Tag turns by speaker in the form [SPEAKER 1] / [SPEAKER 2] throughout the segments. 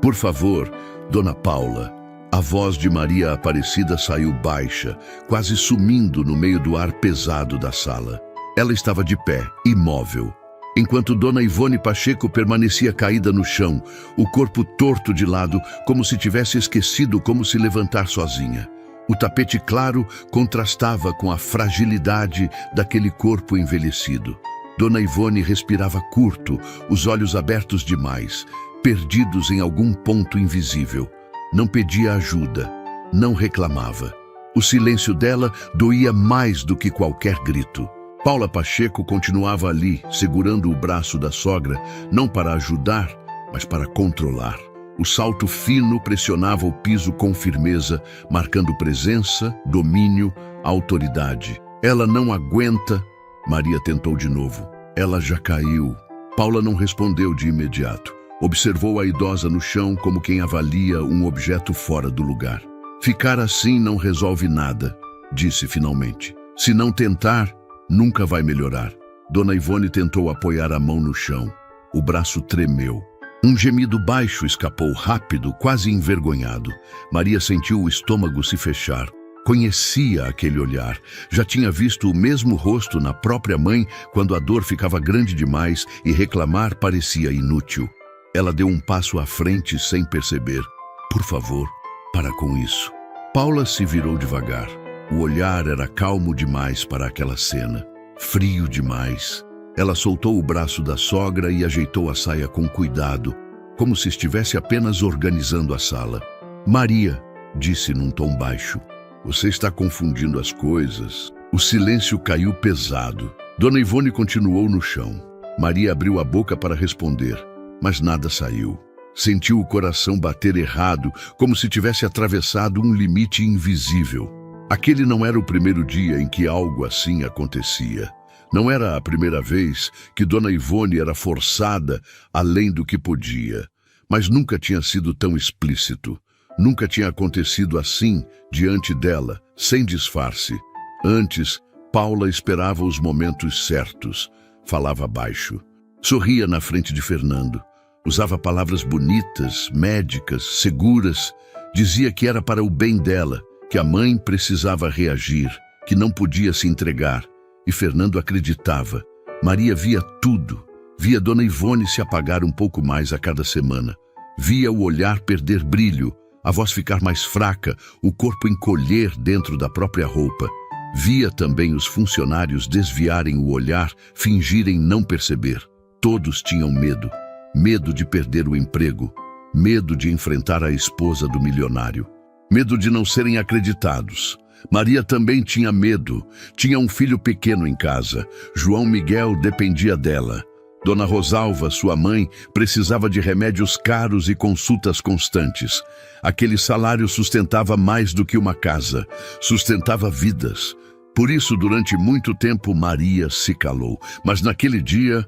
[SPEAKER 1] Por favor, Dona Paula. A voz de Maria Aparecida saiu baixa, quase sumindo no meio do ar pesado da sala. Ela estava de pé, imóvel, enquanto Dona Ivone Pacheco permanecia caída no chão, o corpo torto de lado, como se tivesse esquecido como se levantar sozinha. O tapete claro contrastava com a fragilidade daquele corpo envelhecido. Dona Ivone respirava curto, os olhos abertos demais, perdidos em algum ponto invisível. Não pedia ajuda, não reclamava. O silêncio dela doía mais do que qualquer grito. Paula Pacheco continuava ali, segurando o braço da sogra, não para ajudar, mas para controlar. O salto fino pressionava o piso com firmeza, marcando presença, domínio, autoridade. Ela não aguenta. Maria tentou de novo. Ela já caiu. Paula não respondeu de imediato. Observou a idosa no chão como quem avalia um objeto fora do lugar. Ficar assim não resolve nada, disse finalmente. Se não tentar, nunca vai melhorar. Dona Ivone tentou apoiar a mão no chão. O braço tremeu. Um gemido baixo escapou rápido, quase envergonhado. Maria sentiu o estômago se fechar. Conhecia aquele olhar. Já tinha visto o mesmo rosto na própria mãe quando a dor ficava grande demais e reclamar parecia inútil. Ela deu um passo à frente sem perceber. Por favor, para com isso. Paula se virou devagar. O olhar era calmo demais para aquela cena. Frio demais. Ela soltou o braço da sogra e ajeitou a saia com cuidado, como se estivesse apenas organizando a sala. Maria, disse num tom baixo, você está confundindo as coisas. O silêncio caiu pesado. Dona Ivone continuou no chão. Maria abriu a boca para responder, mas nada saiu. Sentiu o coração bater errado, como se tivesse atravessado um limite invisível. Aquele não era o primeiro dia em que algo assim acontecia. Não era a primeira vez que Dona Ivone era forçada além do que podia. Mas nunca tinha sido tão explícito. Nunca tinha acontecido assim diante dela, sem disfarce. Antes, Paula esperava os momentos certos. Falava baixo. Sorria na frente de Fernando. Usava palavras bonitas, médicas, seguras. Dizia que era para o bem dela, que a mãe precisava reagir, que não podia se entregar. E Fernando acreditava. Maria via tudo. Via Dona Ivone se apagar um pouco mais a cada semana. Via o olhar perder brilho, a voz ficar mais fraca, o corpo encolher dentro da própria roupa. Via também os funcionários desviarem o olhar, fingirem não perceber. Todos tinham medo. Medo de perder o emprego, medo de enfrentar a esposa do milionário, medo de não serem acreditados. Maria também tinha medo, tinha um filho pequeno em casa. João Miguel dependia dela. Dona Rosalva, sua mãe, precisava de remédios caros e consultas constantes. Aquele salário sustentava mais do que uma casa, sustentava vidas. Por isso, durante muito tempo, Maria se calou. Mas naquele dia,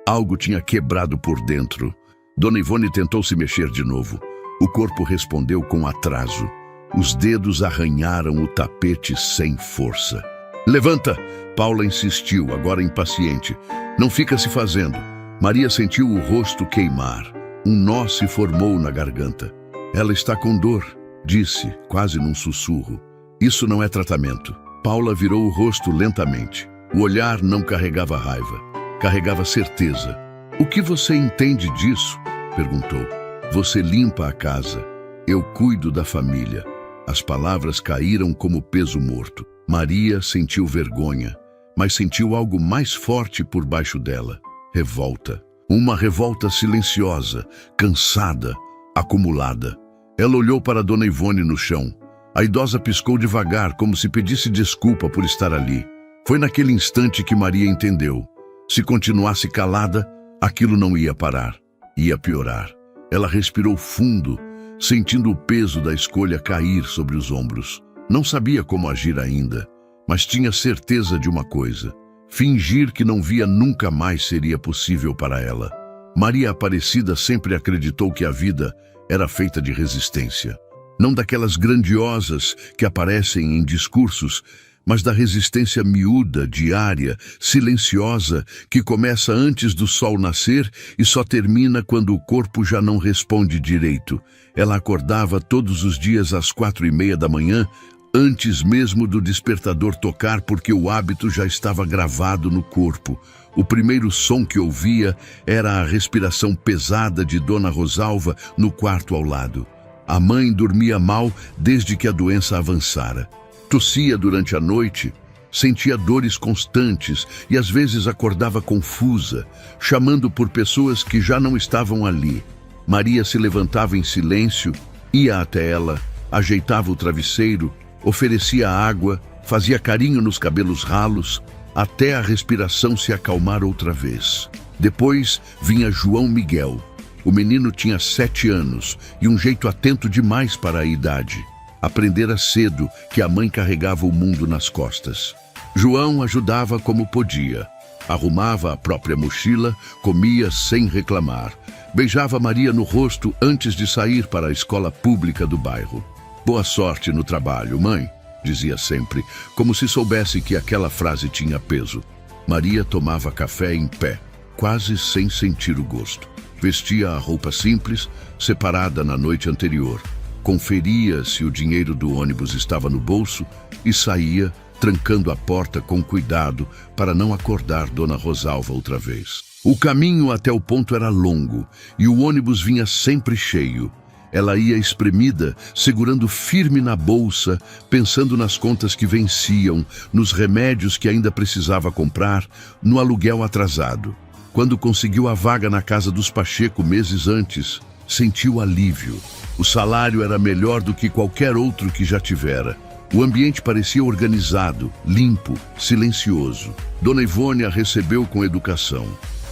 [SPEAKER 1] algo tinha quebrado por dentro. Dona Ivone tentou se mexer de novo. O corpo respondeu com atraso. Os dedos arranharam o tapete sem força. Levanta! Paula insistiu, agora impaciente. Não fica se fazendo. Maria sentiu o rosto queimar. Um nó se formou na garganta. Ela está com dor, disse, quase num sussurro. Isso não é tratamento. Paula virou o rosto lentamente. O olhar não carregava raiva. Carregava certeza. O que você entende disso? Perguntou. Você limpa a casa. Eu cuido da família. As palavras caíram como peso morto. Maria sentiu vergonha, mas sentiu algo mais forte por baixo dela. Revolta. Uma revolta silenciosa, cansada, acumulada. Ela olhou para Dona Ivone no chão. A idosa piscou devagar, como se pedisse desculpa por estar ali. Foi naquele instante que Maria entendeu. Se continuasse calada, aquilo não ia parar. Ia piorar. Ela respirou fundo, sentindo o peso da escolha cair sobre os ombros. Não sabia como agir ainda, mas tinha certeza de uma coisa. Fingir que não via nunca mais seria possível para ela. Maria Aparecida sempre acreditou que a vida era feita de resistência. Não daquelas grandiosas que aparecem em discursos, mas da resistência miúda, diária, silenciosa, que começa antes do sol nascer e só termina quando o corpo já não responde direito. Ela acordava todos os dias às 4:30 da manhã, antes mesmo do despertador tocar, porque o hábito já estava gravado no corpo. O primeiro som que ouvia era a respiração pesada de Dona Rosalva no quarto ao lado. A mãe dormia mal desde que a doença avançara. Tossia durante a noite, sentia dores constantes e às vezes acordava confusa, chamando por pessoas que já não estavam ali. Maria se levantava em silêncio, ia até ela, ajeitava o travesseiro, oferecia água, fazia carinho nos cabelos ralos, até a respiração se acalmar outra vez. Depois vinha João Miguel. O menino tinha 7 anos e um jeito atento demais para a idade. Aprendera cedo que a mãe carregava o mundo nas costas. João ajudava como podia. Arrumava a própria mochila, comia sem reclamar. Beijava Maria no rosto antes de sair para a escola pública do bairro. "Boa sorte no trabalho, mãe", dizia sempre, como se soubesse que aquela frase tinha peso. Maria tomava café em pé, quase sem sentir o gosto. Vestia a roupa simples, separada na noite anterior. Conferia se o dinheiro do ônibus estava no bolso e saía, trancando a porta com cuidado para não acordar Dona Rosalva outra vez. O caminho até o ponto era longo e o ônibus vinha sempre cheio. Ela ia espremida, segurando firme na bolsa, pensando nas contas que venciam, nos remédios que ainda precisava comprar, no aluguel atrasado. Quando conseguiu a vaga na casa dos Pacheco meses antes, sentiu alívio. O salário era melhor do que qualquer outro que já tivera. O ambiente parecia organizado, limpo, silencioso. Dona Ivone a recebeu com educação.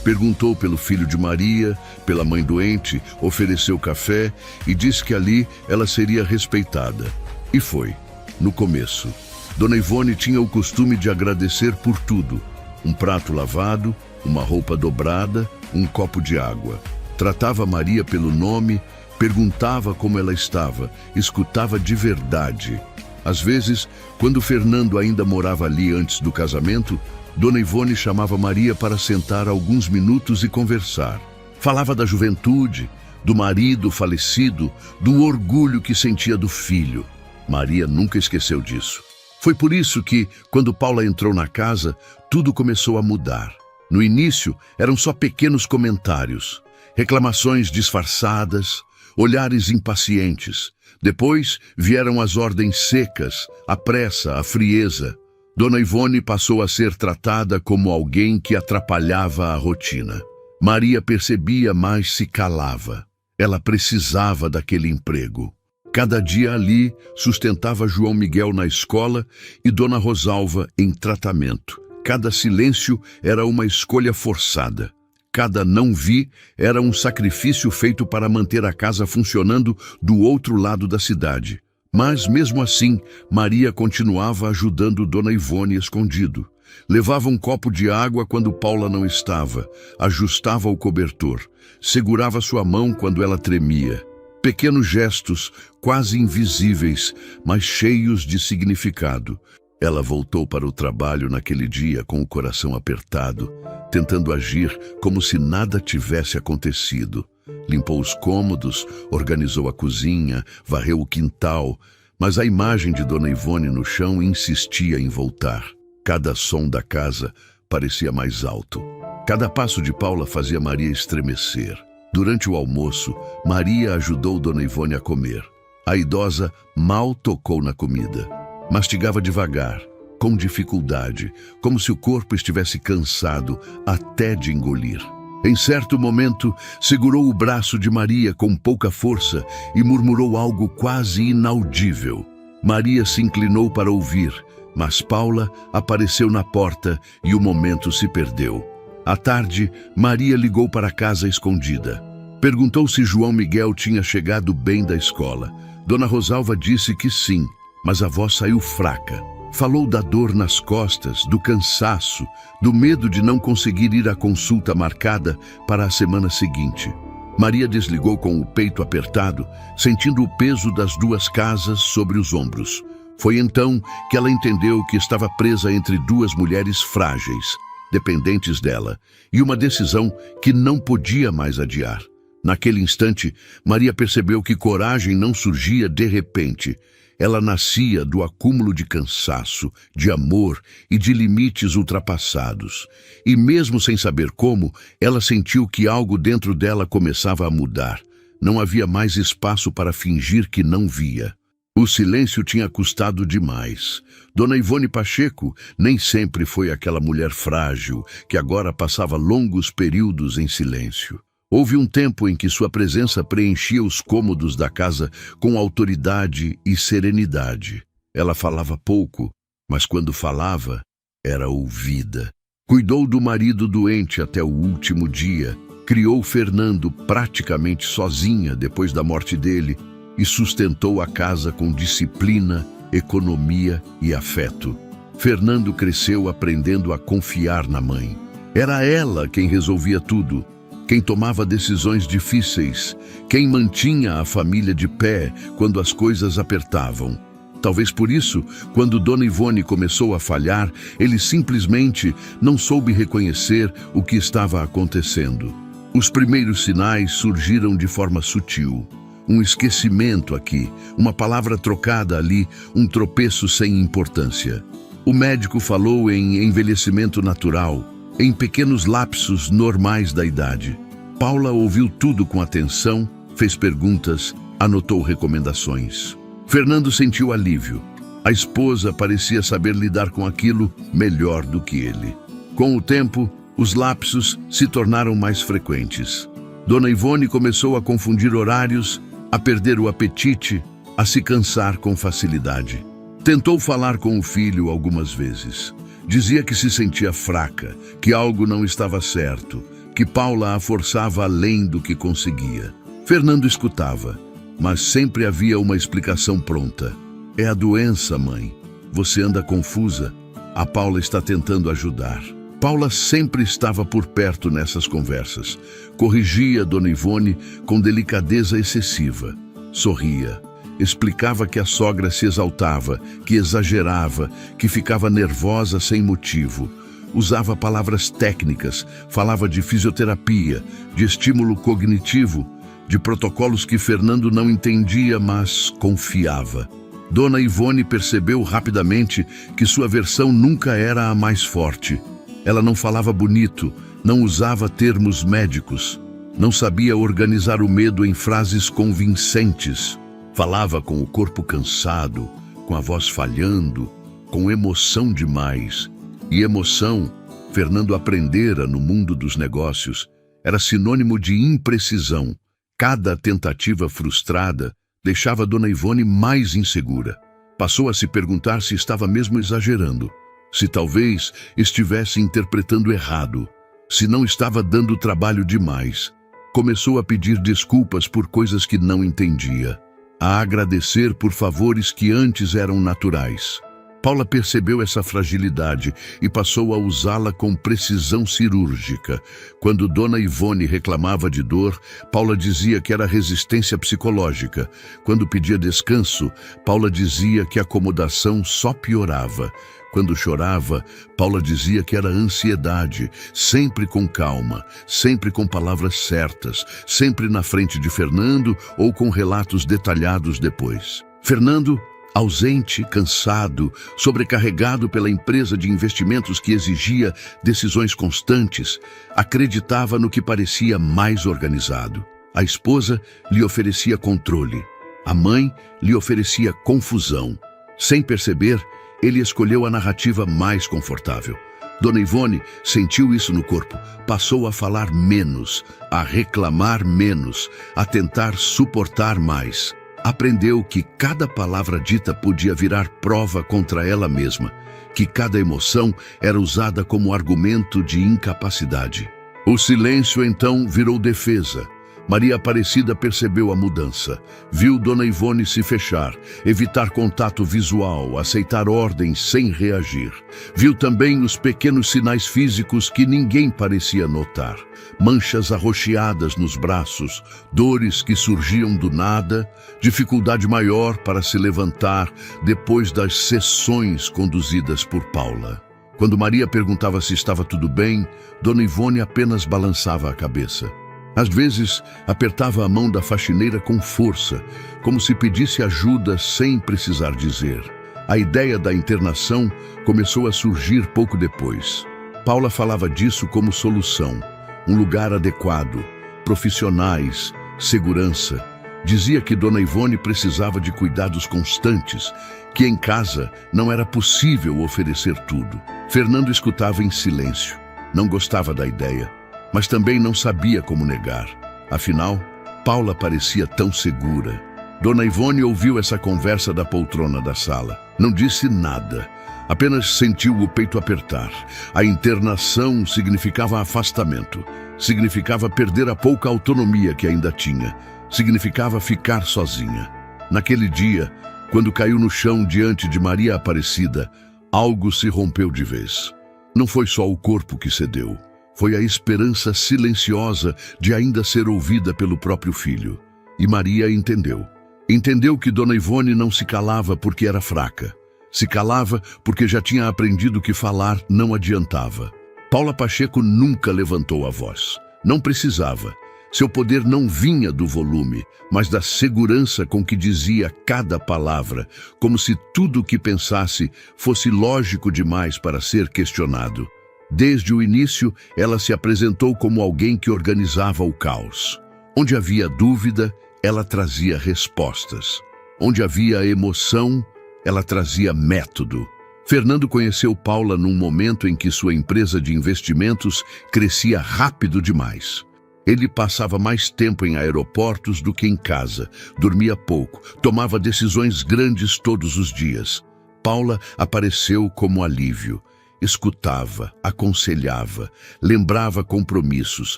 [SPEAKER 1] Perguntou pelo filho de Maria, pela mãe doente, ofereceu café e disse que ali ela seria respeitada. E foi, no começo. Dona Ivone tinha o costume de agradecer por tudo. Um prato lavado, uma roupa dobrada, um copo de água. Tratava Maria pelo nome, perguntava como ela estava, escutava de verdade. Às vezes, quando Fernando ainda morava ali antes do casamento, Dona Ivone chamava Maria para sentar alguns minutos e conversar. Falava da juventude, do marido falecido, do orgulho que sentia do filho. Maria nunca esqueceu disso. Foi por isso que, quando Paula entrou na casa, tudo começou a mudar. No início, eram só pequenos comentários, reclamações disfarçadas, olhares impacientes. Depois vieram as ordens secas, a pressa, a frieza. Dona Ivone passou a ser tratada como alguém que atrapalhava a rotina. Maria percebia, mas se calava. Ela precisava daquele emprego. Cada dia ali sustentava João Miguel na escola e Dona Rosalva em tratamento. Cada silêncio era uma escolha forçada. Cada não vi era um sacrifício feito para manter a casa funcionando do outro lado da cidade. Mas, mesmo assim, Maria continuava ajudando Dona Ivone escondido. Levava um copo de água quando Paula não estava, ajustava o cobertor, segurava sua mão quando ela tremia. Pequenos gestos, quase invisíveis, mas cheios de significado. Ela voltou para o trabalho naquele dia com o coração apertado, tentando agir como se nada tivesse acontecido. Limpou os cômodos, organizou a cozinha, varreu o quintal, mas a imagem de Dona Ivone no chão insistia em voltar. Cada som da casa parecia mais alto. Cada passo de Paula fazia Maria estremecer. Durante o almoço, Maria ajudou Dona Ivone a comer. A idosa mal tocou na comida. Mastigava devagar, com dificuldade, como se o corpo estivesse cansado até de engolir. Em certo momento, segurou o braço de Maria com pouca força e murmurou algo quase inaudível. Maria se inclinou para ouvir, mas Paula apareceu na porta e o momento se perdeu. À tarde, Maria ligou para casa escondida. Perguntou se João Miguel tinha chegado bem da escola. Dona Rosalva disse que sim, mas a voz saiu fraca. Falou da dor nas costas, do cansaço, do medo de não conseguir ir à consulta marcada para a semana seguinte. Maria desligou com o peito apertado, sentindo o peso das 2 casas sobre os ombros. Foi então que ela entendeu que estava presa entre duas mulheres frágeis, dependentes dela, e uma decisão que não podia mais adiar. Naquele instante, Maria percebeu que coragem não surgia de repente. Ela nascia do acúmulo de cansaço, de amor e de limites ultrapassados. E mesmo sem saber como, ela sentiu que algo dentro dela começava a mudar. Não havia mais espaço para fingir que não via. O silêncio tinha custado demais. Dona Ivone Pacheco nem sempre foi aquela mulher frágil que agora passava longos períodos em silêncio. Houve um tempo em que sua presença preenchia os cômodos da casa com autoridade e serenidade. Ela falava pouco, mas quando falava, era ouvida. Cuidou do marido doente até o último dia, criou Fernando praticamente sozinha depois da morte dele e sustentou a casa com disciplina, economia e afeto. Fernando cresceu aprendendo a confiar na mãe. Era ela quem resolvia tudo, quem tomava decisões difíceis, quem mantinha a família de pé quando as coisas apertavam. Talvez por isso, quando Dona Ivone começou a falhar, ele simplesmente não soube reconhecer o que estava acontecendo. Os primeiros sinais surgiram de forma sutil. Um esquecimento aqui, uma palavra trocada ali, um tropeço sem importância. O médico falou em envelhecimento natural, em pequenos lapsos normais da idade. Paula ouviu tudo com atenção, fez perguntas, anotou recomendações. Fernando sentiu alívio. A esposa parecia saber lidar com aquilo melhor do que ele. Com o tempo, os lapsos se tornaram mais frequentes. Dona Ivone começou a confundir horários, a perder o apetite, a se cansar com facilidade. Tentou falar com o filho algumas vezes. Dizia que se sentia fraca, que algo não estava certo, que Paula a forçava além do que conseguia. Fernando escutava, mas sempre havia uma explicação pronta. É a doença, mãe. Você anda confusa. A Paula está tentando ajudar. Paula sempre estava por perto nessas conversas. Corrigia Dona Ivone com delicadeza excessiva. Sorria. Explicava que a sogra se exaltava, que exagerava, que ficava nervosa sem motivo. Usava palavras técnicas, falava de fisioterapia, de estímulo cognitivo, de protocolos que Fernando não entendia, mas confiava. Dona Ivone percebeu rapidamente que sua versão nunca era a mais forte. Ela não falava bonito, não usava termos médicos, não sabia organizar o medo em frases convincentes. Falava com o corpo cansado, com a voz falhando, com emoção demais. E emoção, Fernando aprendera no mundo dos negócios, era sinônimo de imprecisão. Cada tentativa frustrada deixava Dona Ivone mais insegura. Passou a se perguntar se estava mesmo exagerando, se talvez estivesse interpretando errado, se não estava dando trabalho demais. Começou a pedir desculpas por coisas que não entendia, a agradecer por favores que antes eram naturais. Paula percebeu essa fragilidade e passou a usá-la com precisão cirúrgica. Quando Dona Ivone reclamava de dor, Paula dizia que era resistência psicológica. Quando pedia descanso, Paula dizia que a acomodação só piorava. Quando chorava, Paula dizia que era ansiedade, sempre com calma, sempre com palavras certas, sempre na frente de Fernando ou com relatos detalhados depois. Fernando, ausente, cansado, sobrecarregado pela empresa de investimentos que exigia decisões constantes, acreditava no que parecia mais organizado. A esposa lhe oferecia controle. A mãe lhe oferecia confusão. Sem perceber, ele escolheu a narrativa mais confortável. Dona Ivone sentiu isso no corpo. Passou a falar menos, a reclamar menos, a tentar suportar mais. Aprendeu que cada palavra dita podia virar prova contra ela mesma, que cada emoção era usada como argumento de incapacidade. O silêncio então virou defesa. Maria Aparecida percebeu a mudança. Viu Dona Ivone se fechar, evitar contato visual, aceitar ordens sem reagir. Viu também os pequenos sinais físicos que ninguém parecia notar. manchas arroxeadas nos braços, dores que surgiam do nada, dificuldade maior para se levantar depois das sessões conduzidas por Paula. Quando Maria perguntava se estava tudo bem, Dona Ivone apenas balançava a cabeça. Às vezes, apertava a mão da faxineira com força, como se pedisse ajuda sem precisar dizer. A ideia da internação começou a surgir pouco depois. Paula falava disso como solução, um lugar adequado, profissionais, segurança. Dizia que Dona Ivone precisava de cuidados constantes, que em casa não era possível oferecer tudo. Fernando escutava em silêncio. Não gostava da ideia, mas também não sabia como negar. Afinal, Paula parecia tão segura. Dona Ivone ouviu essa conversa da poltrona da sala. Não disse nada, apenas sentiu o peito apertar. A internação significava afastamento, significava perder a pouca autonomia que ainda tinha, significava ficar sozinha. Naquele dia, quando caiu no chão diante de Maria Aparecida, algo se rompeu de vez. Não foi só o corpo que cedeu, foi a esperança silenciosa de ainda ser ouvida pelo próprio filho. E Maria entendeu. Entendeu que Dona Ivone não se calava porque era fraca. Se calava porque já tinha aprendido que falar não adiantava. Paula Pacheco nunca levantou a voz. Não precisava. Seu poder não vinha do volume, mas da segurança com que dizia cada palavra, como se tudo o que pensasse fosse lógico demais para ser questionado. Desde o início, ela se apresentou como alguém que organizava o caos. Onde havia dúvida, ela trazia respostas. Onde havia emoção, ela trazia método. Fernando conheceu Paula num momento em que sua empresa de investimentos crescia rápido demais. Ele passava mais tempo em aeroportos do que em casa, dormia pouco, tomava decisões grandes todos os dias. Paula apareceu como alívio. Escutava, aconselhava, lembrava compromissos,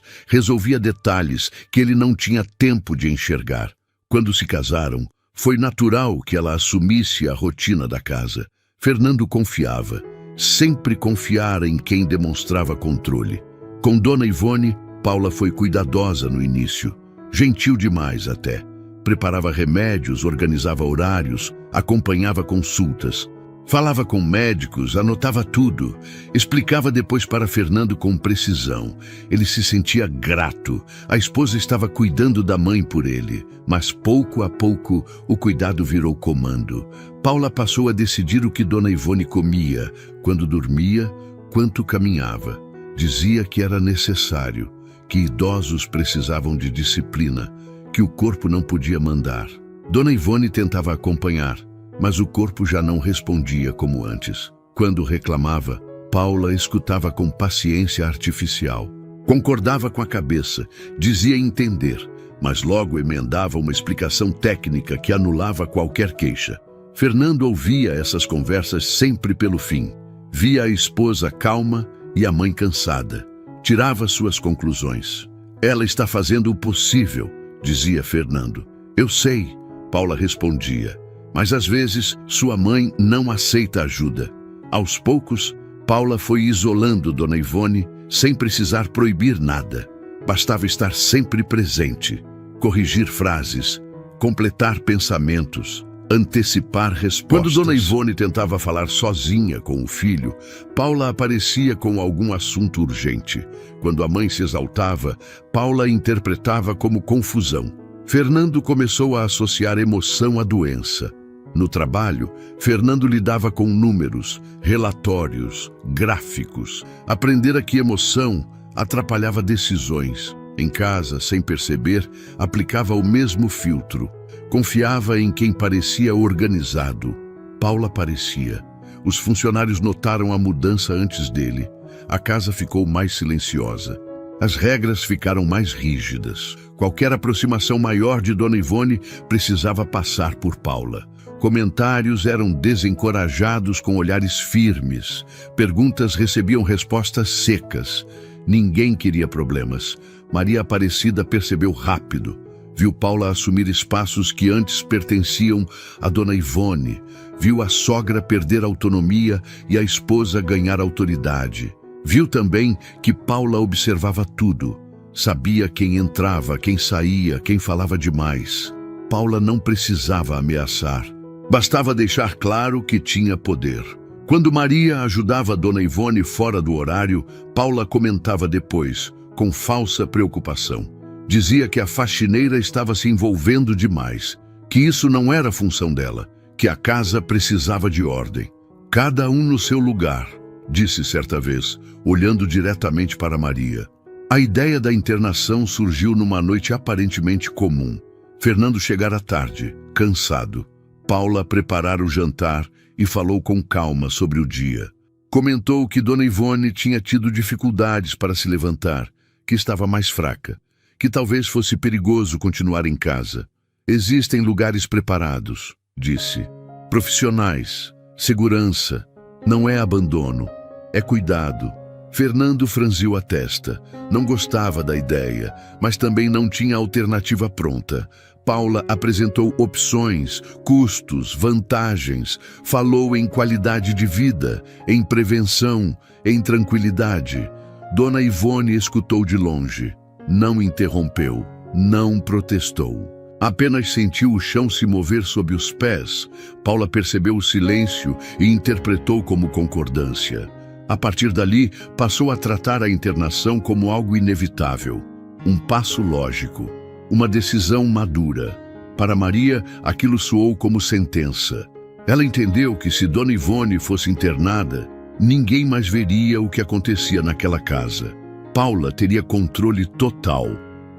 [SPEAKER 1] resolvia detalhes que ele não tinha tempo de enxergar. Quando se casaram, foi natural que ela assumisse a rotina da casa. Fernando confiava, sempre confiara em quem demonstrava controle. Com Dona Ivone, Paula foi cuidadosa no início, gentil demais até. Preparava remédios, organizava horários, acompanhava consultas. Falava com médicos, anotava tudo, explicava depois para Fernando com precisão. Ele se sentia grato. A esposa estava cuidando da mãe por ele, mas pouco a pouco o cuidado virou comando. Paula passou a decidir o que Dona Ivone comia, quando dormia, quanto caminhava. Dizia que era necessário, que idosos precisavam de disciplina, que o corpo não podia mandar. Dona Ivone tentava acompanhar, mas o corpo já não respondia como antes. Quando reclamava, Paula escutava com paciência artificial. Concordava com a cabeça, dizia entender, mas logo emendava uma explicação técnica que anulava qualquer queixa. Fernando ouvia essas conversas sempre pelo fim. Via a esposa calma e a mãe cansada. Tirava suas conclusões. Ela está fazendo o possível, dizia Fernando. Eu sei, Paula respondia. Mas às vezes sua mãe não aceita ajuda. Aos poucos, Paula foi isolando Dona Ivone sem precisar proibir nada. Bastava estar sempre presente, corrigir frases, completar pensamentos, antecipar respostas. Quando Dona Ivone tentava falar sozinha com o filho, Paula aparecia com algum assunto urgente. Quando a mãe se exaltava, Paula interpretava como confusão. Fernando começou a associar emoção à doença. No trabalho, Fernando lidava com números, relatórios, gráficos. Aprendera que emoção atrapalhava decisões. Em casa, sem perceber, aplicava o mesmo filtro. Confiava em quem parecia organizado. Paula parecia. Os funcionários notaram a mudança antes dele. A casa ficou mais silenciosa. As regras ficaram mais rígidas. Qualquer aproximação maior de Dona Ivone precisava passar por Paula. Comentários eram desencorajados com olhares firmes. Perguntas recebiam respostas secas. Ninguém queria problemas. Maria Aparecida percebeu rápido. Viu Paula assumir espaços que antes pertenciam a Dona Ivone. Viu a sogra perder autonomia e a esposa ganhar autoridade. Viu também que Paula observava tudo. Sabia quem entrava, quem saía, quem falava demais. Paula não precisava ameaçar. Bastava deixar claro que tinha poder. Quando Maria ajudava Dona Ivone fora do horário, Paula comentava depois, com falsa preocupação. Dizia que a faxineira estava se envolvendo demais, que isso não era função dela, que a casa precisava de ordem. Cada um no seu lugar, disse certa vez, olhando diretamente para Maria. A ideia da internação surgiu numa noite aparentemente comum. Fernando chegara tarde, cansado. Paula preparara o jantar e falou com calma sobre o dia. Comentou que Dona Ivone tinha tido dificuldades para se levantar, que estava mais fraca, que talvez fosse perigoso continuar em casa. Existem lugares preparados, disse. Profissionais, segurança, não é abandono, é cuidado. Fernando franziu a testa. Não gostava da ideia, mas também não tinha alternativa pronta. Paula apresentou opções, custos, vantagens. Falou em qualidade de vida, em prevenção, em tranquilidade. Dona Ivone escutou de longe. Não interrompeu, não protestou. Apenas sentiu o chão se mover sob os pés. Paula percebeu o silêncio e interpretou como concordância. A partir dali, passou a tratar a internação como algo inevitável. Um passo lógico, uma decisão madura. Para Maria, aquilo soou como sentença. Ela entendeu que se Dona Ivone fosse internada, ninguém mais veria o que acontecia naquela casa. Paula teria controle total.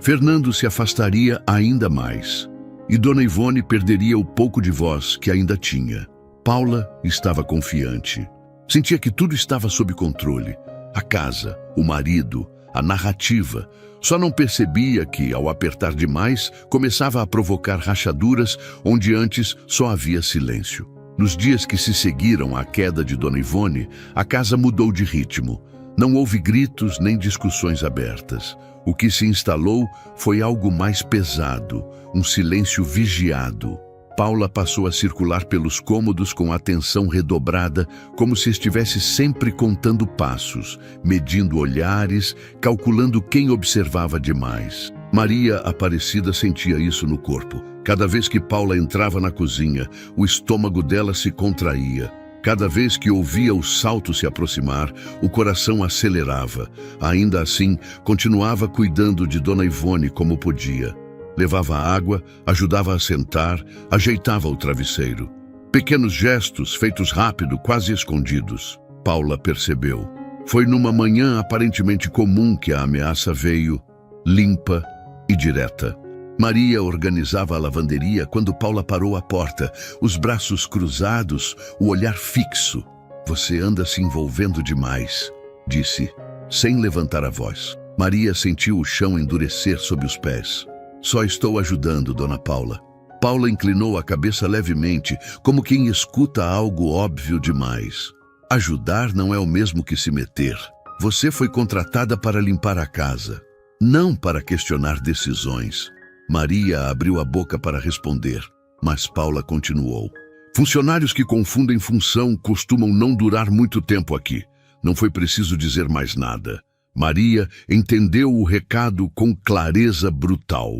[SPEAKER 1] Fernando se afastaria ainda mais. E Dona Ivone perderia o pouco de voz que ainda tinha. Paula estava confiante. Sentia que tudo estava sob controle. A casa, o marido, a narrativa. Só não percebia que, ao apertar demais, começava a provocar rachaduras onde antes só havia silêncio. Nos dias que se seguiram à queda de Dona Ivone, a casa mudou de ritmo. Não houve gritos nem discussões abertas. O que se instalou foi algo mais pesado, um silêncio vigiado. Paula passou a circular pelos cômodos com atenção redobrada, como se estivesse sempre contando passos, medindo olhares, calculando quem observava demais. Maria Aparecida sentia isso no corpo. Cada vez que Paula entrava na cozinha, o estômago dela se contraía. Cada vez que ouvia o salto se aproximar, o coração acelerava. Ainda assim, continuava cuidando de Dona Ivone como podia. Levava água, ajudava a sentar, ajeitava o travesseiro. Pequenos gestos, feitos rápido, quase escondidos. Paula percebeu. Foi numa manhã aparentemente comum que a ameaça veio, limpa e direta. Maria organizava a lavanderia quando Paula parou à porta, os braços cruzados, o olhar fixo. "Você anda se envolvendo demais", disse, sem levantar a voz. Maria sentiu o chão endurecer sob os pés. "Só estou ajudando, Dona Paula." Paula inclinou a cabeça levemente, como quem escuta algo óbvio demais. Ajudar não é o mesmo que se meter. Você foi contratada para limpar a casa, não para questionar decisões. Maria abriu a boca para responder, mas Paula continuou. "Funcionários que confundem função costumam não durar muito tempo aqui." Não foi preciso dizer mais nada. Maria entendeu o recado com clareza brutal.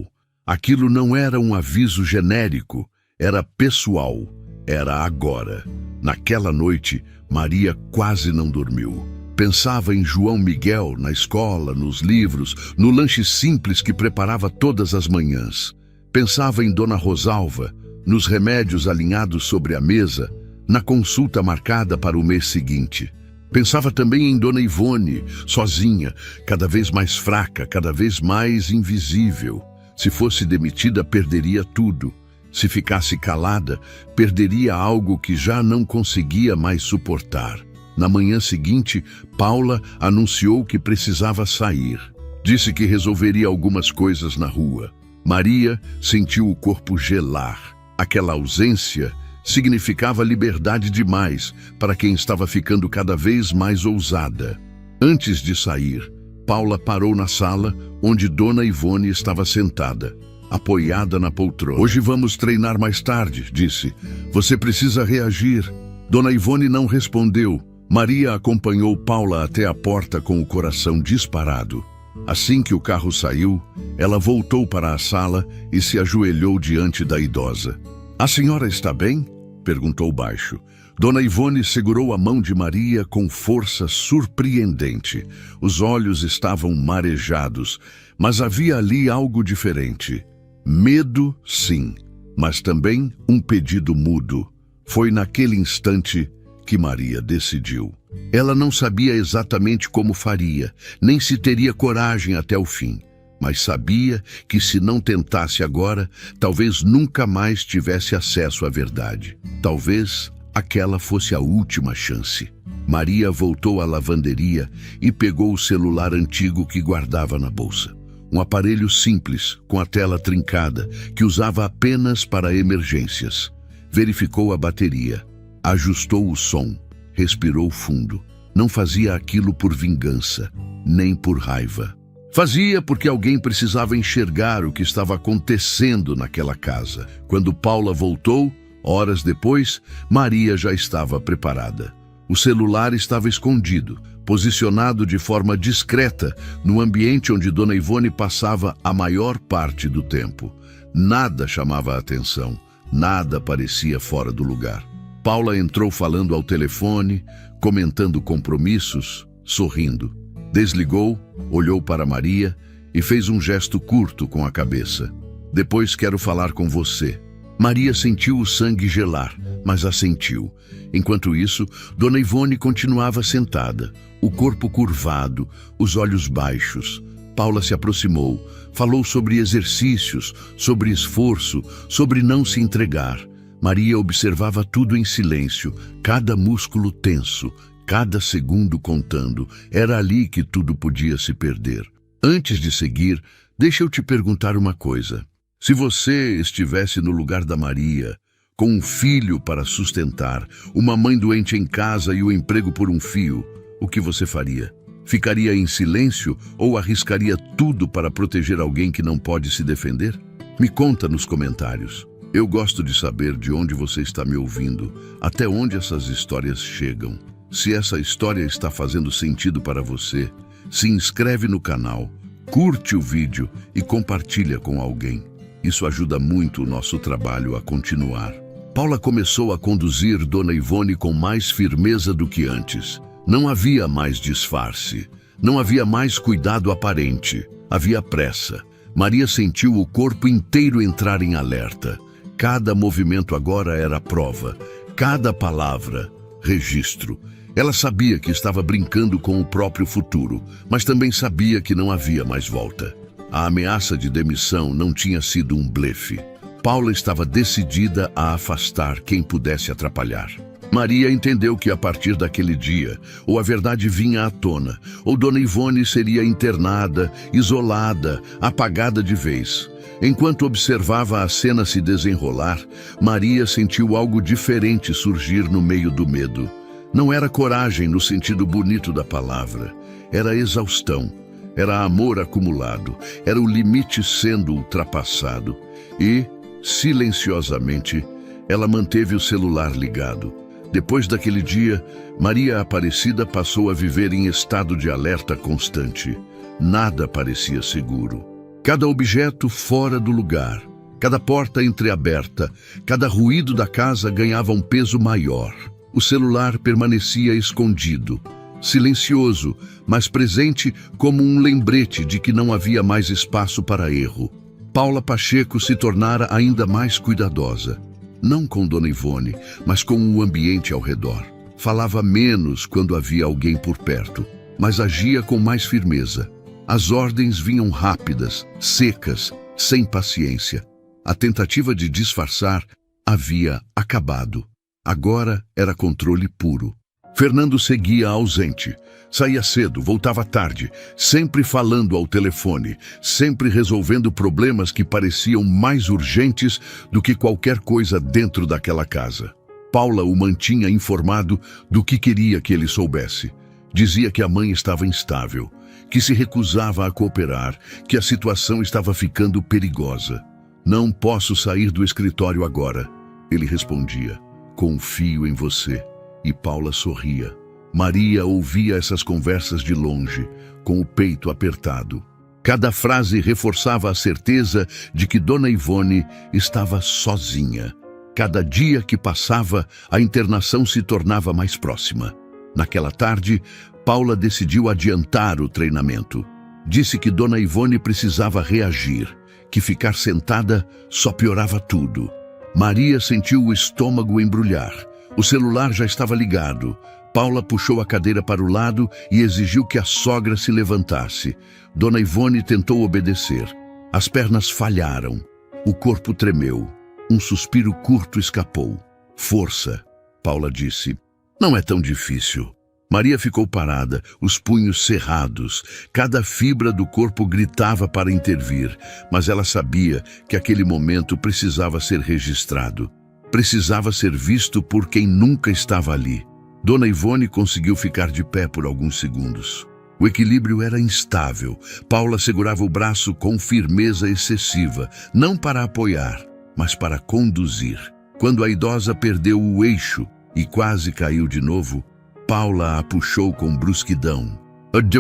[SPEAKER 1] Aquilo não era um aviso genérico, era pessoal, era agora. Naquela noite, Maria quase não dormiu. Pensava em João Miguel, na escola, nos livros, no lanche simples que preparava todas as manhãs. Pensava em Dona Rosalva, nos remédios alinhados sobre a mesa, na consulta marcada para o mês seguinte. Pensava também em Dona Ivone, sozinha, cada vez mais fraca, cada vez mais invisível. Se fosse demitida, perderia tudo. Se ficasse calada, perderia algo que já não conseguia mais suportar. Na manhã seguinte, Paula anunciou que precisava sair. Disse que resolveria algumas coisas na rua. Maria sentiu o corpo gelar. Aquela ausência significava liberdade demais para quem estava ficando cada vez mais ousada. Antes de sair, Paula parou na sala onde Dona Ivone estava sentada, apoiada na poltrona. "Hoje vamos treinar mais tarde", disse. "Você precisa reagir." Dona Ivone não respondeu. Maria acompanhou Paula até a porta com o coração disparado. Assim que o carro saiu, ela voltou para a sala e se ajoelhou diante da idosa. "A senhora está bem?" perguntou baixo. Dona Ivone segurou a mão de Maria com força surpreendente. Os olhos estavam marejados, mas havia ali algo diferente. Medo, sim, mas também um pedido mudo. Foi naquele instante que Maria decidiu. Ela não sabia exatamente como faria, nem se teria coragem até o fim, mas sabia que se não tentasse agora, talvez nunca mais tivesse acesso à verdade. Talvez aquela fosse a última chance. Maria voltou à lavanderia e pegou o celular antigo que guardava na bolsa. Um aparelho simples, com a tela trincada, que usava apenas para emergências. Verificou a bateria, ajustou o som, respirou fundo. Não fazia aquilo por vingança, nem por raiva. Fazia porque alguém precisava enxergar o que estava acontecendo naquela casa. Quando Paula voltou, horas depois, Maria já estava preparada. O celular estava escondido, posicionado de forma discreta no ambiente onde Dona Ivone passava a maior parte do tempo. Nada chamava a atenção, nada parecia fora do lugar. Paula entrou falando ao telefone, comentando compromissos, sorrindo. Desligou, olhou para Maria e fez um gesto curto com a cabeça. "Depois quero falar com você." Maria sentiu o sangue gelar, mas assentiu. Enquanto isso, Dona Ivone continuava sentada, o corpo curvado, os olhos baixos. Paula se aproximou, falou sobre exercícios, sobre esforço, sobre não se entregar. Maria observava tudo em silêncio, cada músculo tenso, cada segundo contando. Era ali que tudo podia se perder. "Antes de seguir, deixa eu te perguntar uma coisa. Se você estivesse no lugar da Maria, com um filho para sustentar, uma mãe doente em casa e o emprego por um fio, o que você faria? Ficaria em silêncio ou arriscaria tudo para proteger alguém que não pode se defender? Me conta nos comentários. Eu gosto de saber de onde você está me ouvindo, até onde essas histórias chegam. Se essa história está fazendo sentido para você, se inscreve no canal, curte o vídeo e compartilha com alguém. Isso ajuda muito o nosso trabalho a continuar. Paula começou a conduzir Dona Ivone com mais firmeza do que antes. Não havia mais disfarce, não havia mais cuidado aparente, havia pressa. Maria sentiu o corpo inteiro entrar em alerta. Cada movimento agora era prova, cada palavra, registro. Ela sabia que estava brincando com o próprio futuro, mas também sabia que não havia mais volta. A ameaça de demissão não tinha sido um blefe. Paula estava decidida a afastar quem pudesse atrapalhar. Maria entendeu que a partir daquele dia, ou a verdade vinha à tona, ou Dona Ivone seria internada, isolada, apagada de vez. Enquanto observava a cena se desenrolar, Maria sentiu algo diferente surgir no meio do medo. Não era coragem no sentido bonito da palavra, era exaustão, era amor acumulado, era o limite sendo ultrapassado. E, silenciosamente, ela manteve o celular ligado. Depois daquele dia, Maria Aparecida passou a viver em estado de alerta constante. Nada parecia seguro. Cada objeto fora do lugar, cada porta entreaberta, cada ruído da casa ganhava um peso maior. O celular permanecia escondido, silencioso, mas presente como um lembrete de que não havia mais espaço para erro. Paula Pacheco se tornara ainda mais cuidadosa. Não com Dona Ivone, mas com o ambiente ao redor. Falava menos quando havia alguém por perto, mas agia com mais firmeza. As ordens vinham rápidas, secas, sem paciência. A tentativa de disfarçar havia acabado. Agora era controle puro. Fernando seguia ausente. Saía cedo, voltava tarde, sempre falando ao telefone, sempre resolvendo problemas que pareciam mais urgentes do que qualquer coisa dentro daquela casa. Paula o mantinha informado do que queria que ele soubesse. Dizia que a mãe estava instável, que se recusava a cooperar, que a situação estava ficando perigosa. "Não posso sair do escritório agora", ele respondia. "Confio em você." E Paula sorria. Maria ouvia essas conversas de longe, com o peito apertado. Cada frase reforçava a certeza de que Dona Ivone estava sozinha. Cada dia que passava, a internação se tornava mais próxima. Naquela tarde, Paula decidiu adiantar o treinamento. Disse que Dona Ivone precisava reagir, que ficar sentada só piorava tudo. Maria sentiu o estômago embrulhar. O celular já estava ligado. Paula puxou a cadeira para o lado e exigiu que a sogra se levantasse. Dona Ivone tentou obedecer. As pernas falharam. O corpo tremeu. Um suspiro curto escapou. Força, Paula disse. Não é tão difícil. Maria ficou parada, os punhos cerrados. Cada fibra do corpo gritava para intervir, mas ela sabia que aquele momento precisava ser registrado. Precisava ser visto por quem nunca estava ali. Dona Ivone conseguiu ficar de pé por alguns segundos. O equilíbrio era instável. Paula segurava o braço com firmeza excessiva, não para apoiar, mas para conduzir. Quando a idosa perdeu o eixo e quase caiu de novo, Paula a puxou com brusquidão.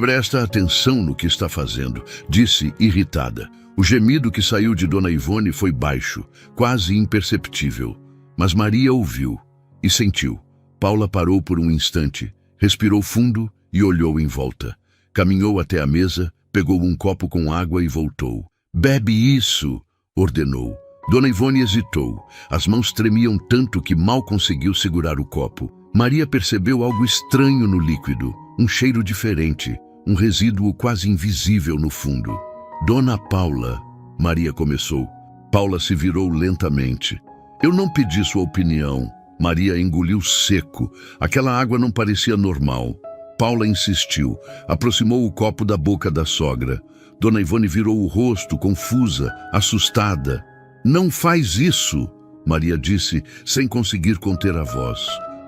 [SPEAKER 1] Presta atenção no que está fazendo, disse irritada. O gemido que saiu de Dona Ivone foi baixo, quase imperceptível. Mas Maria ouviu e sentiu. Paula parou por um instante, respirou fundo e olhou em volta. Caminhou até a mesa, pegou um copo com água e voltou. Bebe isso, ordenou. Dona Ivone hesitou. As mãos tremiam tanto que mal conseguiu segurar o copo. Maria percebeu algo estranho no líquido, um cheiro diferente, um resíduo quase invisível no fundo. Dona Paula, Maria começou. Paula se virou lentamente. Eu não pedi sua opinião. Maria engoliu seco. Aquela água não parecia normal. Paula insistiu. Aproximou o copo da boca da sogra. Dona Ivone virou o rosto, confusa, assustada. Não faz isso, Maria disse, sem conseguir conter a voz.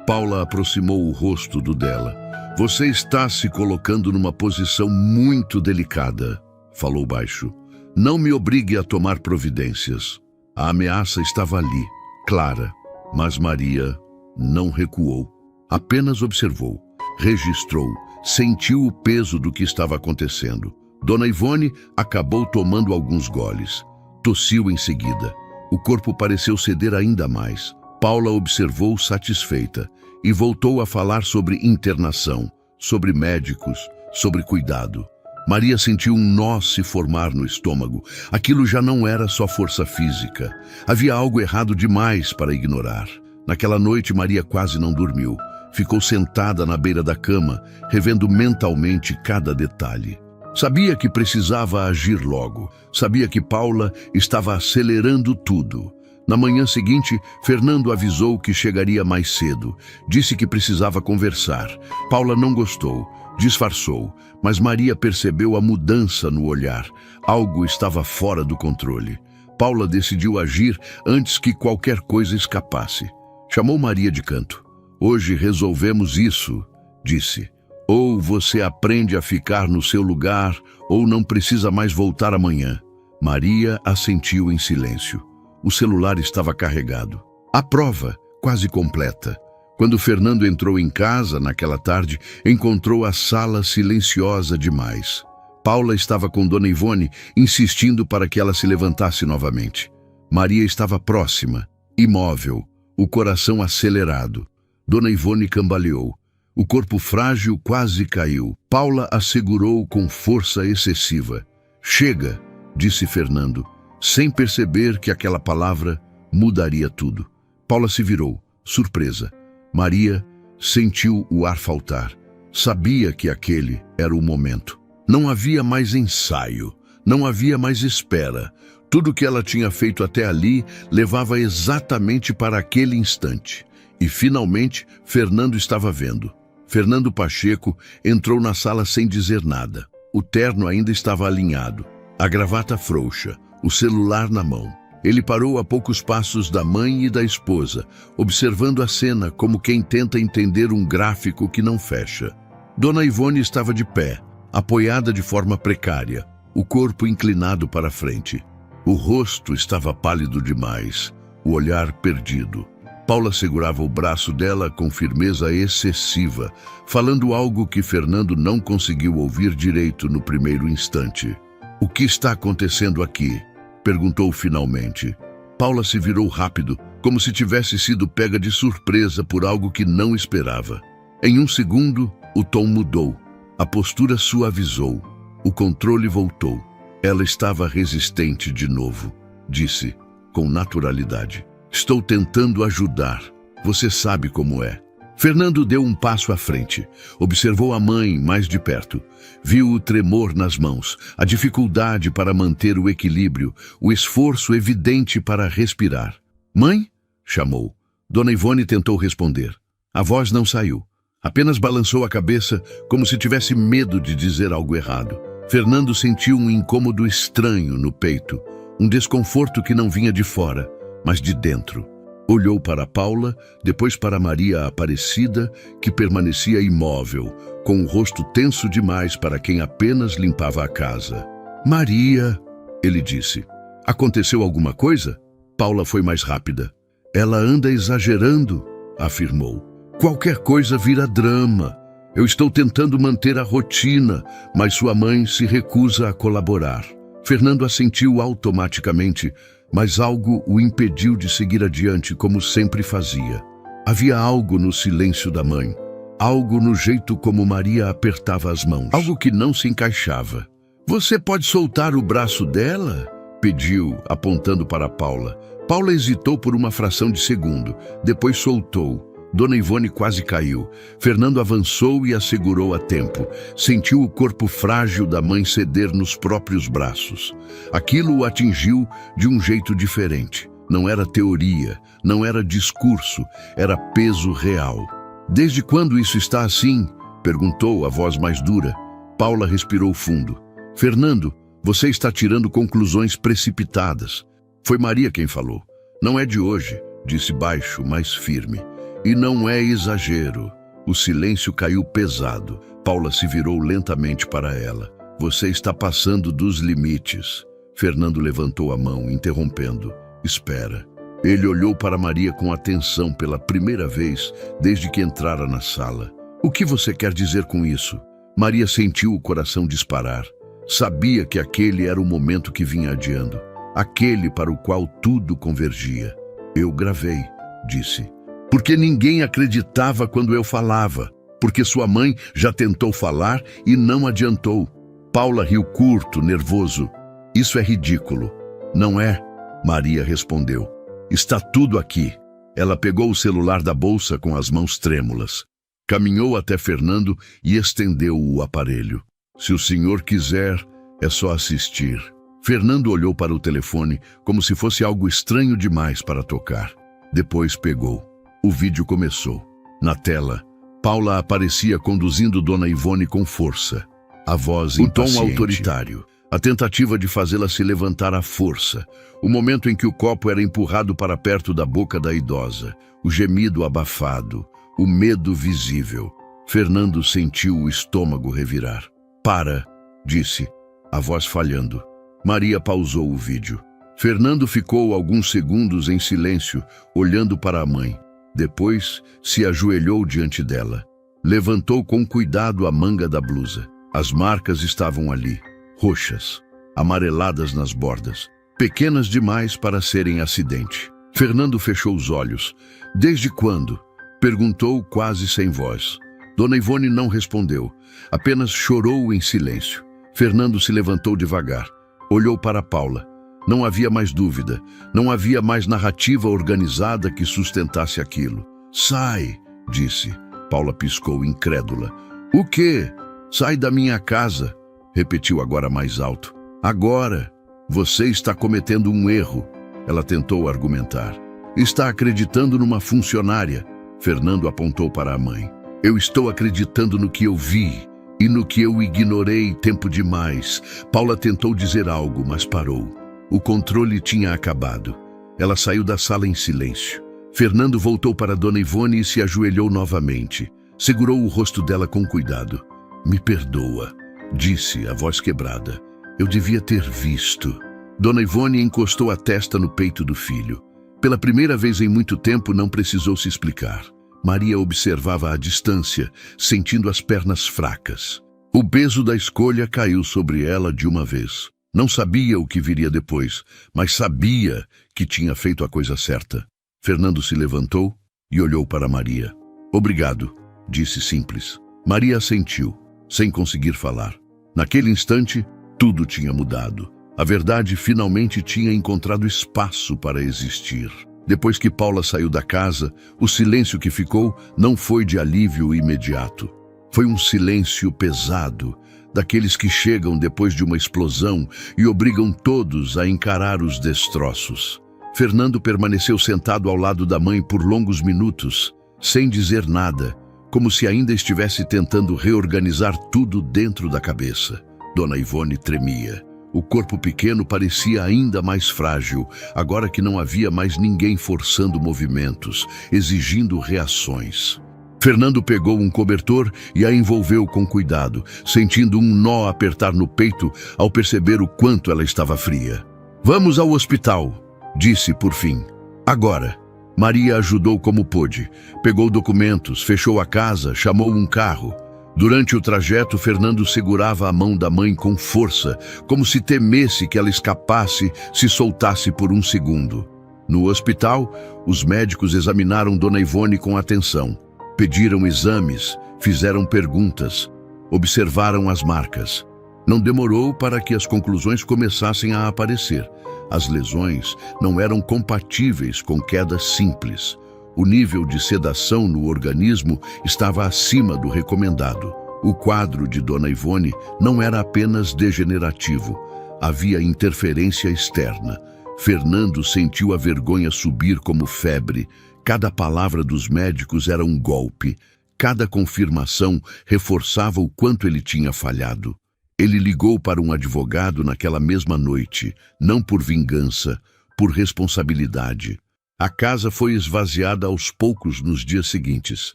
[SPEAKER 1] Paula aproximou o rosto do dela. Você está se colocando numa posição muito delicada, falou baixo. Não me obrigue a tomar providências. A ameaça estava ali, clara. Mas Maria não recuou, apenas observou, registrou, sentiu o peso do que estava acontecendo. Dona Ivone acabou tomando alguns goles. Tossiu em seguida. O corpo pareceu ceder ainda mais. Paula observou satisfeita e voltou a falar sobre internação, sobre médicos, sobre cuidado. Maria sentiu um nó se formar no estômago. Aquilo já não era só força física. Havia algo errado demais para ignorar. Naquela noite, Maria quase não dormiu. Ficou sentada na beira da cama, revendo mentalmente cada detalhe. Sabia que precisava agir logo. Sabia que Paula estava acelerando tudo. Na manhã seguinte, Fernando avisou que chegaria mais cedo. Disse que precisava conversar. Paula não gostou. Disfarçou, mas Maria percebeu a mudança no olhar. Algo estava fora do controle. Paula decidiu agir antes que qualquer coisa escapasse. Chamou Maria de canto. Hoje resolvemos isso, disse. Ou você aprende a ficar no seu lugar, ou não precisa mais voltar amanhã. Maria assentiu em silêncio. O celular estava carregado. A prova, quase completa. Quando Fernando entrou em casa, naquela tarde, encontrou a sala silenciosa demais. Paula estava com Dona Ivone, insistindo para que ela se levantasse novamente. Maria estava próxima, imóvel, o coração acelerado. Dona Ivone cambaleou. O corpo frágil quase caiu. Paula a segurou com força excessiva. Chega, disse Fernando, sem perceber que aquela palavra mudaria tudo. Paula se virou, surpresa. Maria sentiu o ar faltar. Sabia que aquele era o momento. Não havia mais ensaio, não havia mais espera. Tudo que ela tinha feito até ali levava exatamente para aquele instante. E finalmente, Fernando estava vendo. Fernando Pacheco entrou na sala sem dizer nada. O terno ainda estava alinhado, a gravata frouxa, o celular na mão. Ele parou a poucos passos da mãe e da esposa, observando a cena como quem tenta entender um gráfico que não fecha. Dona Ivone estava de pé, apoiada de forma precária, o corpo inclinado para frente. O rosto estava pálido demais, o olhar perdido. Paula segurava o braço dela com firmeza excessiva, falando algo que Fernando não conseguiu ouvir direito no primeiro instante. "O que está acontecendo aqui?" perguntou finalmente. Paula se virou rápido, como se tivesse sido pega de surpresa por algo que não esperava. Em um segundo, o tom mudou. A postura suavizou. O controle voltou. Ela estava resistente de novo. Disse, com naturalidade: "Estou tentando ajudar. Você sabe como é." Fernando deu um passo à frente. Observou a mãe mais de perto. Viu o tremor nas mãos, a dificuldade para manter o equilíbrio, o esforço evidente para respirar. "Mãe?" chamou. Dona Ivone tentou responder. A voz não saiu. Apenas balançou a cabeça como se tivesse medo de dizer algo errado. Fernando sentiu um incômodo estranho no peito, um desconforto que não vinha de fora, mas de dentro. Olhou para Paula, depois para Maria Aparecida, que permanecia imóvel, com o rosto tenso demais para quem apenas limpava a casa. "Maria", ele disse. "Aconteceu alguma coisa?" Paula foi mais rápida. "Ela anda exagerando", afirmou. "Qualquer coisa vira drama. Eu estou tentando manter a rotina, mas sua mãe se recusa a colaborar." Fernando assentiu automaticamente, mas algo o impediu de seguir adiante como sempre fazia. Havia algo no silêncio da mãe, algo no jeito como Maria apertava as mãos, algo que não se encaixava. "Você pode soltar o braço dela?" pediu, apontando para Paula. Paula hesitou por uma fração de segundo, depois soltou. Dona Ivone quase caiu. Fernando avançou e a segurou a tempo. Sentiu o corpo frágil da mãe ceder nos próprios braços. Aquilo o atingiu de um jeito diferente. Não era teoria, não era discurso, era peso real. "Desde quando isso está assim?" perguntou a voz mais dura. Paula respirou fundo. "Fernando, você está tirando conclusões precipitadas." Foi Maria quem falou. "Não é de hoje", disse baixo, mas firme. "E não é exagero." O silêncio caiu pesado. Paula se virou lentamente para ela. "Você está passando dos limites." Fernando levantou a mão, interrompendo. "Espera." Ele olhou para Maria com atenção pela primeira vez desde que entrara na sala. "O que você quer dizer com isso?" Maria sentiu o coração disparar. Sabia que aquele era o momento que vinha adiando. Aquele para o qual tudo convergia. "Eu gravei", disse. "Porque ninguém acreditava quando eu falava. Porque sua mãe já tentou falar e não adiantou." Paula riu curto, nervoso. "Isso é ridículo." "Não é?" Maria respondeu. "Está tudo aqui." Ela pegou o celular da bolsa com as mãos trêmulas. Caminhou até Fernando e estendeu o aparelho. "Se o senhor quiser, é só assistir." Fernando olhou para o telefone como se fosse algo estranho demais para tocar. Depois pegou. O vídeo começou. Na tela, Paula aparecia conduzindo Dona Ivone com força. A voz impaciente. O tom autoritário. A tentativa de fazê-la se levantar à força. O momento em que o copo era empurrado para perto da boca da idosa. O gemido abafado. O medo visível. Fernando sentiu o estômago revirar. "Para", disse, a voz falhando. Maria pausou o vídeo. Fernando ficou alguns segundos em silêncio, olhando para a mãe. Depois, se ajoelhou diante dela. Levantou com cuidado a manga da blusa. As marcas estavam ali, roxas, amareladas nas bordas, pequenas demais para serem acidente. Fernando fechou os olhos. "Desde quando?" perguntou quase sem voz. Dona Ivone não respondeu, apenas chorou em silêncio. Fernando se levantou devagar. Olhou para Paula. Não havia mais dúvida, não havia mais narrativa organizada que sustentasse aquilo. "Sai", disse. Paula piscou, incrédula. "O quê?" "Sai da minha casa", repetiu agora mais alto. "Agora, você está cometendo um erro", ela tentou argumentar. "Está acreditando numa funcionária", Fernando apontou para a mãe. "Eu estou acreditando no que eu vi. E no que eu ignorei tempo demais." Paula tentou dizer algo, mas parou. O controle tinha acabado. Ela saiu da sala em silêncio. Fernando voltou para Dona Ivone e se ajoelhou novamente. Segurou o rosto dela com cuidado. "Me perdoa", disse, a voz quebrada. "Eu devia ter visto." Dona Ivone encostou a testa no peito do filho. Pela primeira vez em muito tempo, não precisou se explicar. Maria observava à distância, sentindo as pernas fracas. O peso da escolha caiu sobre ela de uma vez. Não sabia o que viria depois, mas sabia que tinha feito a coisa certa. Fernando se levantou e olhou para Maria. "Obrigado", disse simples. Maria assentiu, sem conseguir falar. Naquele instante, tudo tinha mudado. A verdade finalmente tinha encontrado espaço para existir. Depois que Paula saiu da casa, o silêncio que ficou não foi de alívio imediato. Foi um silêncio pesado, daqueles que chegam depois de uma explosão e obrigam todos a encarar os destroços. Fernando permaneceu sentado ao lado da mãe por longos minutos, sem dizer nada, como se ainda estivesse tentando reorganizar tudo dentro da cabeça. Dona Ivone tremia. O corpo pequeno parecia ainda mais frágil, agora que não havia mais ninguém forçando movimentos, exigindo reações. Fernando pegou um cobertor e a envolveu com cuidado, sentindo um nó apertar no peito ao perceber o quanto ela estava fria. "Vamos ao hospital", disse por fim. "Agora." Maria ajudou como pôde. Pegou documentos, fechou a casa, chamou um carro. Durante o trajeto, Fernando segurava a mão da mãe com força, como se temesse que ela escapasse se soltasse por um segundo. No hospital, os médicos examinaram Dona Ivone com atenção. Pediram exames, fizeram perguntas, observaram as marcas. Não demorou para que as conclusões começassem a aparecer. As lesões não eram compatíveis com quedas simples. O nível de sedação no organismo estava acima do recomendado. O quadro de Dona Ivone não era apenas degenerativo. Havia interferência externa. Fernando sentiu a vergonha subir como febre. Cada palavra dos médicos era um golpe. Cada confirmação reforçava o quanto ele tinha falhado. Ele ligou para um advogado naquela mesma noite, não por vingança, por responsabilidade. A casa foi esvaziada aos poucos nos dias seguintes.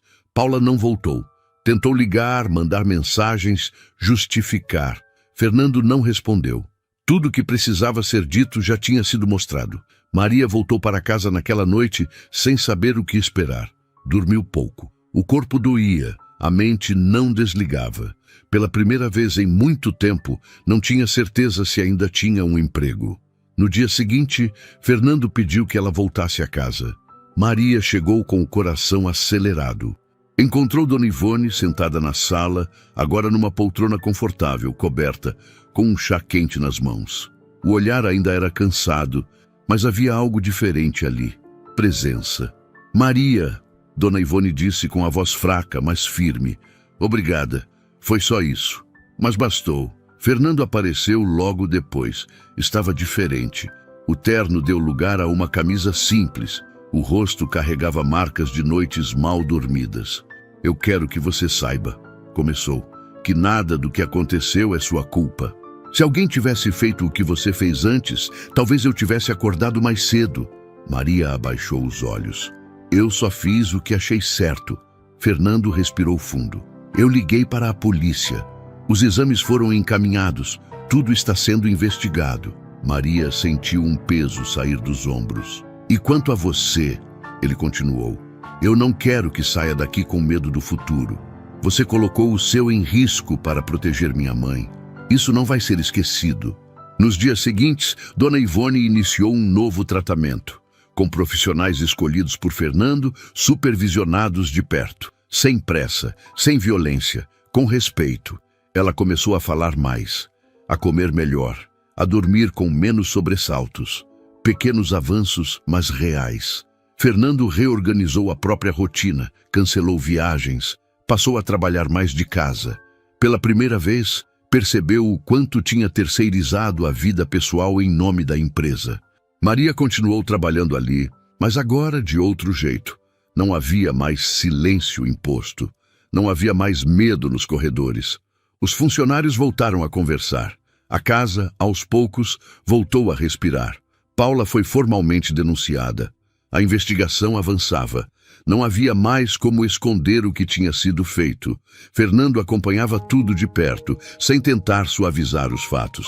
[SPEAKER 1] Paula não voltou. Tentou ligar, mandar mensagens, justificar. Fernando não respondeu. Tudo o que precisava ser dito já tinha sido mostrado. Maria voltou para casa naquela noite sem saber o que esperar. Dormiu pouco. O corpo doía, a mente não desligava. Pela primeira vez em muito tempo, não tinha certeza se ainda tinha um emprego. No dia seguinte, Fernando pediu que ela voltasse a casa. Maria chegou com o coração acelerado. Encontrou Dona Ivone sentada na sala, agora numa poltrona confortável, coberta, com um chá quente nas mãos. O olhar ainda era cansado, mas havia algo diferente ali. Presença. "Maria", Dona Ivone disse com a voz fraca, mas firme. "Obrigada. Foi só isso. Mas bastou." Fernando apareceu logo depois. Estava diferente. O terno deu lugar a uma camisa simples. O rosto carregava marcas de noites mal dormidas. "Eu quero que você saiba", começou, "que nada do que aconteceu é sua culpa. Se alguém tivesse feito o que você fez antes, talvez eu tivesse acordado mais cedo." Maria abaixou os olhos. "Eu só fiz o que achei certo." Fernando respirou fundo. "Eu liguei para a polícia. Os exames foram encaminhados. Tudo está sendo investigado." Maria sentiu um peso sair dos ombros. "E quanto a você", ele continuou, "eu não quero que saia daqui com medo do futuro. Você colocou o seu em risco para proteger minha mãe. Isso não vai ser esquecido." Nos dias seguintes, Dona Ivone iniciou um novo tratamento, com profissionais escolhidos por Fernando, supervisionados de perto, sem pressa, sem violência, com respeito. Ela começou a falar mais, a comer melhor, a dormir com menos sobressaltos. Pequenos avanços, mas reais. Fernando reorganizou a própria rotina, cancelou viagens, passou a trabalhar mais de casa. Pela primeira vez, percebeu o quanto tinha terceirizado a vida pessoal em nome da empresa. Maria continuou trabalhando ali, mas agora de outro jeito. Não havia mais silêncio imposto. Não havia mais medo nos corredores. Os funcionários voltaram a conversar. A casa, aos poucos, voltou a respirar. Paula foi formalmente denunciada. A investigação avançava. Não havia mais como esconder o que tinha sido feito. Fernando acompanhava tudo de perto, sem tentar suavizar os fatos.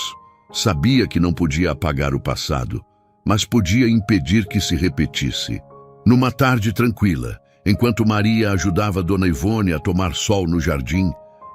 [SPEAKER 1] Sabia que não podia apagar o passado, mas podia impedir que se repetisse. Numa tarde tranquila, enquanto Maria ajudava Dona Ivone a tomar sol no jardim,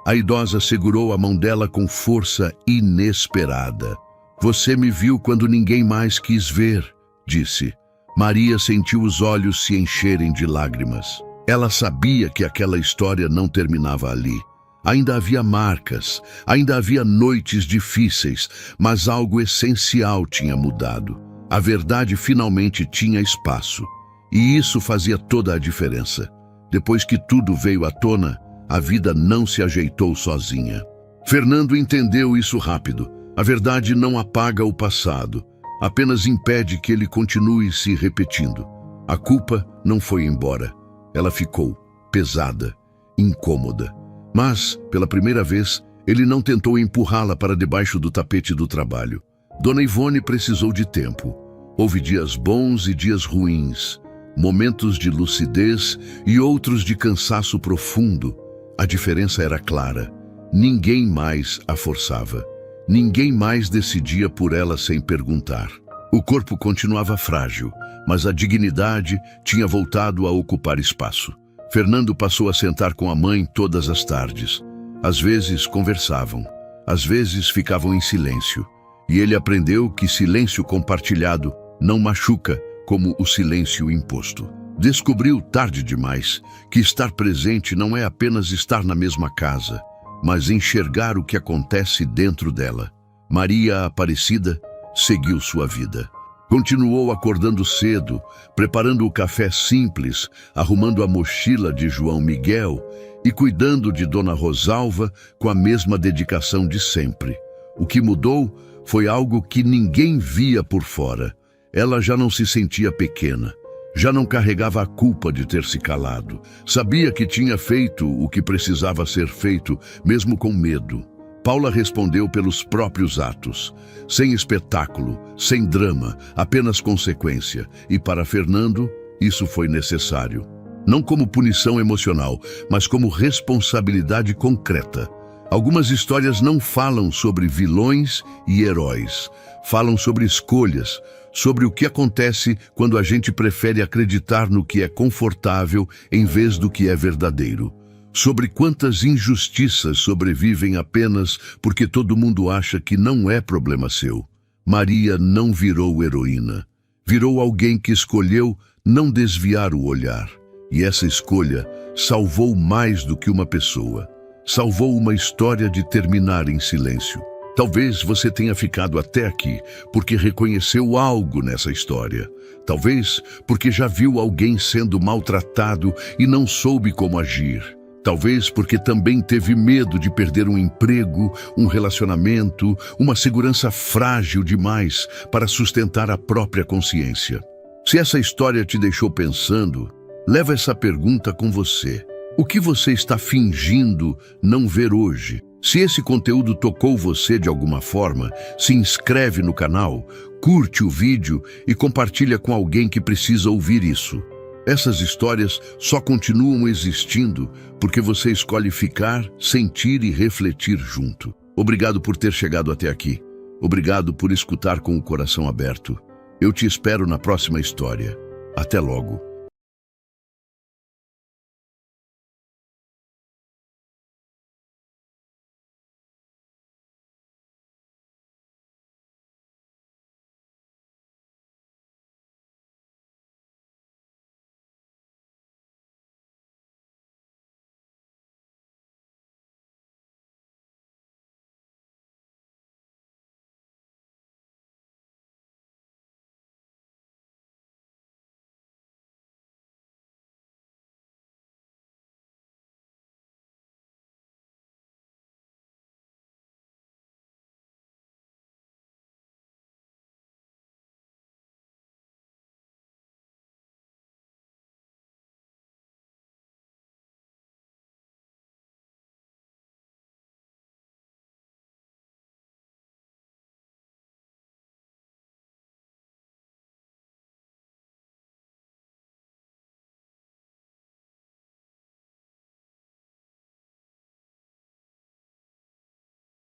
[SPEAKER 1] a idosa segurou a mão dela com força inesperada. "Você me viu quando ninguém mais quis ver", disse. Maria sentiu os olhos se encherem de lágrimas. Ela sabia que aquela história não terminava ali. Ainda havia marcas, ainda havia noites difíceis, mas algo essencial tinha mudado. A verdade finalmente tinha espaço. E isso fazia toda a diferença. Depois que tudo veio à tona, a vida não se ajeitou sozinha. Fernando entendeu isso rápido. A verdade não apaga o passado, apenas impede que ele continue se repetindo. A culpa não foi embora. Ela ficou pesada, incômoda. Mas, pela primeira vez, ele não tentou empurrá-la para debaixo do tapete do trabalho. Dona Ivone precisou de tempo. Houve dias bons e dias ruins, momentos de lucidez e outros de cansaço profundo. A diferença era clara. Ninguém mais a forçava. Ninguém mais decidia por ela sem perguntar. O corpo continuava frágil, mas a dignidade tinha voltado a ocupar espaço. Fernando passou a sentar com a mãe todas as tardes. Às vezes conversavam, às vezes ficavam em silêncio. E ele aprendeu que silêncio compartilhado não machuca como o silêncio imposto. Descobriu tarde demais que estar presente não é apenas estar na mesma casa, mas enxergar o que acontece dentro dela. Maria Aparecida seguiu sua vida. Continuou acordando cedo, preparando o café simples, arrumando a mochila de João Miguel e cuidando de Dona Rosalva com a mesma dedicação de sempre. O que mudou foi algo que ninguém via por fora. Ela já não se sentia pequena, já não carregava a culpa de ter se calado. Sabia que tinha feito o que precisava ser feito, mesmo com medo. Paula respondeu pelos próprios atos, sem espetáculo, sem drama, apenas consequência. E para Fernando, isso foi necessário. Não como punição emocional, mas como responsabilidade concreta. Algumas histórias não falam sobre vilões e heróis. Falam sobre escolhas, sobre o que acontece quando a gente prefere acreditar no que é confortável em vez do que é verdadeiro. Sobre quantas injustiças sobrevivem apenas porque todo mundo acha que não é problema seu. Maria não virou heroína. Virou alguém que escolheu não desviar o olhar. E essa escolha salvou mais do que uma pessoa. Salvou uma história de terminar em silêncio. Talvez você tenha ficado até aqui porque reconheceu algo nessa história. Talvez porque já viu alguém sendo maltratado e não soube como agir. Talvez porque também teve medo de perder um emprego, um relacionamento, uma segurança frágil demais para sustentar a própria consciência. Se essa história te deixou pensando, leva essa pergunta com você. O que você está fingindo não ver hoje? Se esse conteúdo tocou você de alguma forma, se inscreve no canal, curte o vídeo e compartilha com alguém que precisa ouvir isso. Essas histórias só continuam existindo porque você escolhe ficar, sentir e refletir junto. Obrigado por ter chegado até aqui. Obrigado por escutar com o coração aberto. Eu te espero na próxima história. Até logo.